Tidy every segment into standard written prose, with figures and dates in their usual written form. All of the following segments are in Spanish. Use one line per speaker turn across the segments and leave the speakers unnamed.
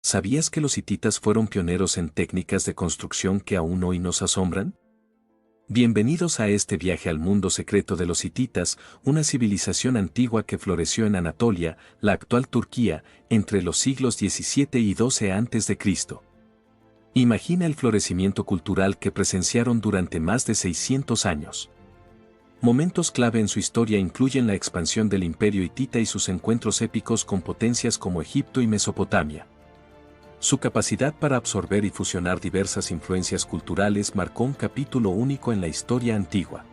¿Sabías que los hititas fueron pioneros en técnicas de construcción que aún hoy nos asombran? Bienvenidos a este viaje al mundo secreto de los hititas, una civilización antigua que floreció en Anatolia, la actual Turquía, entre los siglos XVII y XII a.C. Imagina el florecimiento cultural que presenciaron durante más de 600 años. Momentos clave en su historia incluyen la expansión del imperio hitita y sus encuentros épicos con potencias como Egipto y Mesopotamia. Su capacidad para absorber y fusionar diversas influencias culturales marcó un capítulo único en la historia antigua.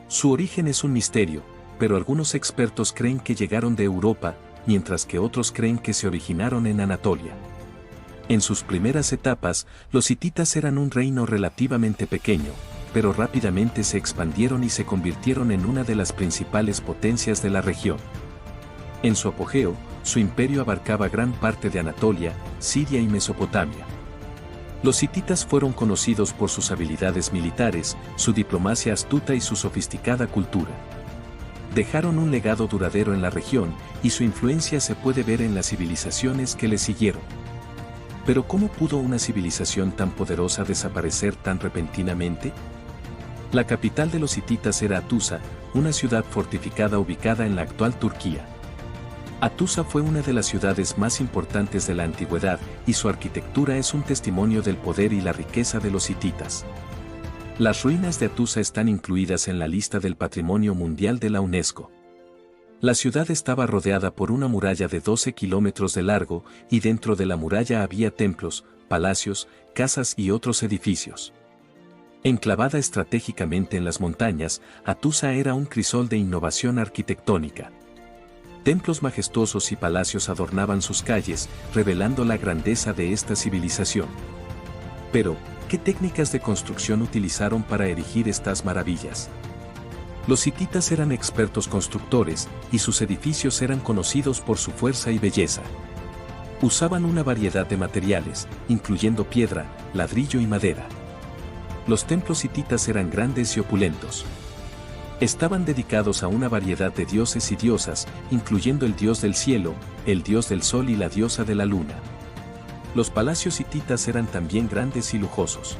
Su origen es un misterio, pero algunos expertos creen que llegaron de Europa, mientras que otros creen que se originaron en Anatolia. En sus primeras etapas, los hititas eran un reino relativamente pequeño, pero rápidamente se expandieron y se convirtieron en una de las principales potencias de la región. En su apogeo, su imperio abarcaba gran parte de Anatolia, Siria y Mesopotamia. Los hititas fueron conocidos por sus habilidades militares, su diplomacia astuta y su sofisticada cultura. Dejaron un legado duradero en la región, y su influencia se puede ver en las civilizaciones que le siguieron. Pero ¿cómo pudo una civilización tan poderosa desaparecer tan repentinamente? La capital de los hititas era Hattusa, una ciudad fortificada ubicada en la actual Turquía. Hattusa fue una de las ciudades más importantes de la antigüedad, y su arquitectura es un testimonio del poder y la riqueza de los hititas. Las ruinas de Hattusa están incluidas en la lista del Patrimonio Mundial de la UNESCO. La ciudad estaba rodeada por una muralla de 12 kilómetros de largo, y dentro de la muralla había templos, palacios, casas y otros edificios. Enclavada estratégicamente en las montañas, Hattusa era un crisol de innovación arquitectónica. Templos majestuosos y palacios adornaban sus calles, revelando la grandeza de esta civilización. Pero, ¿qué técnicas de construcción utilizaron para erigir estas maravillas? Los hititas eran expertos constructores, y sus edificios eran conocidos por su fuerza y belleza. Usaban una variedad de materiales, incluyendo piedra, ladrillo y madera. Los templos hititas eran grandes y opulentos. Estaban dedicados a una variedad de dioses y diosas, incluyendo el dios del cielo, el dios del sol y la diosa de la luna. Los palacios hititas eran también grandes y lujosos.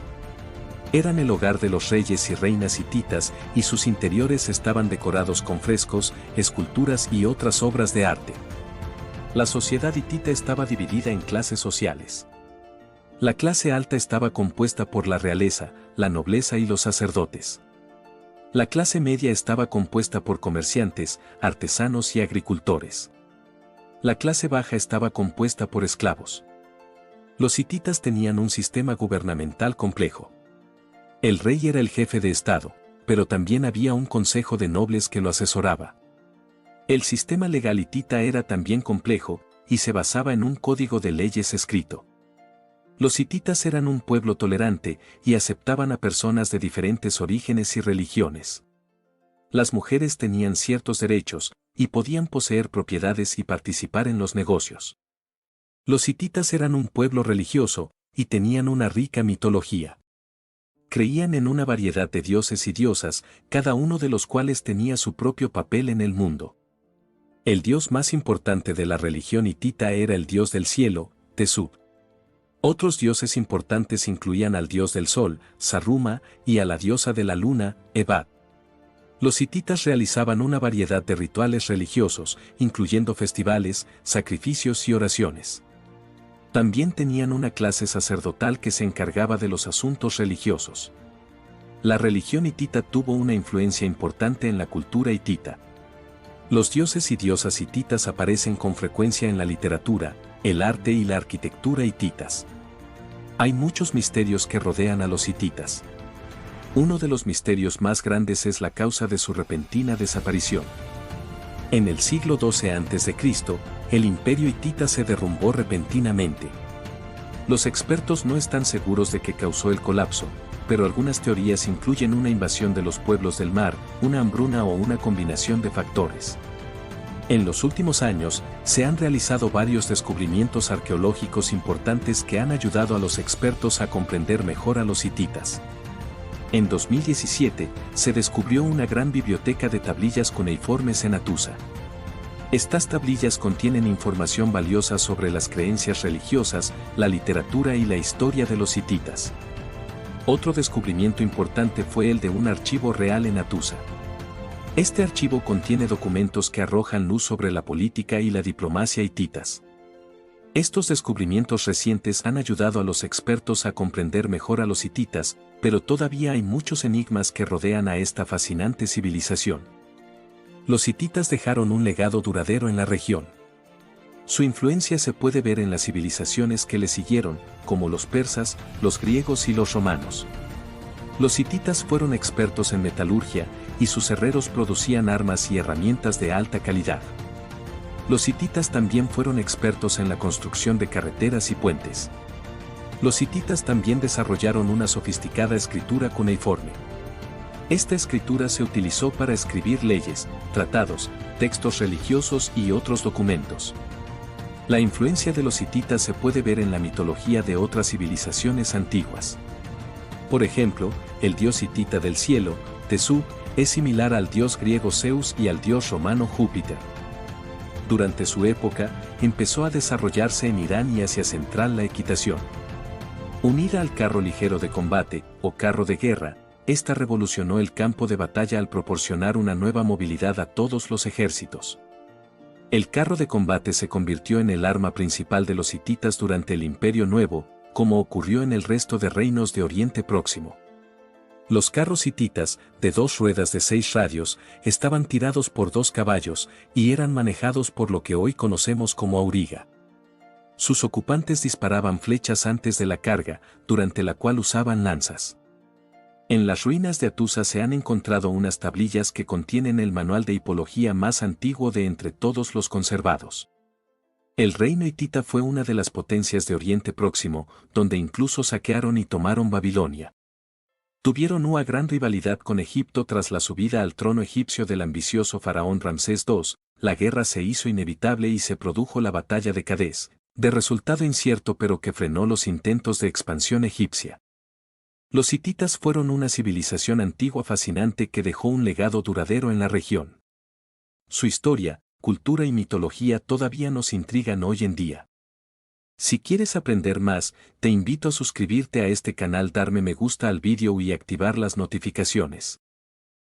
Eran el hogar de los reyes y reinas hititas, y sus interiores estaban decorados con frescos, esculturas y otras obras de arte. La sociedad hitita estaba dividida en clases sociales. La clase alta estaba compuesta por la realeza, la nobleza y los sacerdotes. La clase media estaba compuesta por comerciantes, artesanos y agricultores. La clase baja estaba compuesta por esclavos. Los hititas tenían un sistema gubernamental complejo. El rey era el jefe de Estado, pero también había un consejo de nobles que lo asesoraba. El sistema legal hitita era también complejo, y se basaba en un código de leyes escrito. Los hititas eran un pueblo tolerante, y aceptaban a personas de diferentes orígenes y religiones. Las mujeres tenían ciertos derechos, y podían poseer propiedades y participar en los negocios. Los hititas eran un pueblo religioso, y tenían una rica mitología. Creían en una variedad de dioses y diosas, cada uno de los cuales tenía su propio papel en el mundo. El dios más importante de la religión hitita era el dios del cielo, Tesub. Otros dioses importantes incluían al dios del sol, Sarruma, y a la diosa de la luna, Ebat. Los hititas realizaban una variedad de rituales religiosos, incluyendo festivales, sacrificios y oraciones. También tenían una clase sacerdotal que se encargaba de los asuntos religiosos. La religión hitita tuvo una influencia importante en la cultura hitita. Los dioses y diosas hititas aparecen con frecuencia en la literatura, el arte y la arquitectura hititas. Hay muchos misterios que rodean a los hititas. Uno de los misterios más grandes es la causa de su repentina desaparición. En el siglo XII a.C., el imperio hitita se derrumbó repentinamente. Los expertos no están seguros de qué causó el colapso, pero algunas teorías incluyen una invasión de los pueblos del mar, una hambruna o una combinación de factores. En los últimos años, se han realizado varios descubrimientos arqueológicos importantes que han ayudado a los expertos a comprender mejor a los hititas. En 2017, se descubrió una gran biblioteca de tablillas cuneiformes en Hattusa. Estas tablillas contienen información valiosa sobre las creencias religiosas, la literatura y la historia de los hititas. Otro descubrimiento importante fue el de un archivo real en Hattusa. Este archivo contiene documentos que arrojan luz sobre la política y la diplomacia hititas. Estos descubrimientos recientes han ayudado a los expertos a comprender mejor a los hititas, pero todavía hay muchos enigmas que rodean a esta fascinante civilización. Los hititas dejaron un legado duradero en la región. Su influencia se puede ver en las civilizaciones que le siguieron, como los persas, los griegos y los romanos. Los hititas fueron expertos en metalurgia, y sus herreros producían armas y herramientas de alta calidad. Los hititas también fueron expertos en la construcción de carreteras y puentes. Los hititas también desarrollaron una sofisticada escritura cuneiforme. Esta escritura se utilizó para escribir leyes, tratados, textos religiosos y otros documentos. La influencia de los hititas se puede ver en la mitología de otras civilizaciones antiguas. Por ejemplo, el dios hitita del cielo, Tesú, es similar al dios griego Zeus y al dios romano Júpiter. Durante su época, empezó a desarrollarse en Irán y Asia Central la equitación. Unida al carro ligero de combate, o carro de guerra, esta revolucionó el campo de batalla al proporcionar una nueva movilidad a todos los ejércitos. El carro de combate se convirtió en el arma principal de los hititas durante el Imperio Nuevo, como ocurrió en el resto de reinos de Oriente Próximo. Los carros hititas, de 2 ruedas de 6 radios, estaban tirados por 2 caballos, y eran manejados por lo que hoy conocemos como auriga. Sus ocupantes disparaban flechas antes de la carga, durante la cual usaban lanzas. En las ruinas de Hattusa se han encontrado unas tablillas que contienen el manual de hipología más antiguo de entre todos los conservados. El reino hitita fue una de las potencias de Oriente Próximo, donde incluso saquearon y tomaron Babilonia. Tuvieron una gran rivalidad con Egipto tras la subida al trono egipcio del ambicioso faraón Ramsés II. La guerra se hizo inevitable y se produjo la batalla de Cadés, de resultado incierto pero que frenó los intentos de expansión egipcia. Los hititas fueron una civilización antigua fascinante que dejó un legado duradero en la región. Su historia, cultura y mitología todavía nos intrigan hoy en día. Si quieres aprender más, te invito a suscribirte a este canal, darme me gusta al vídeo y activar las notificaciones.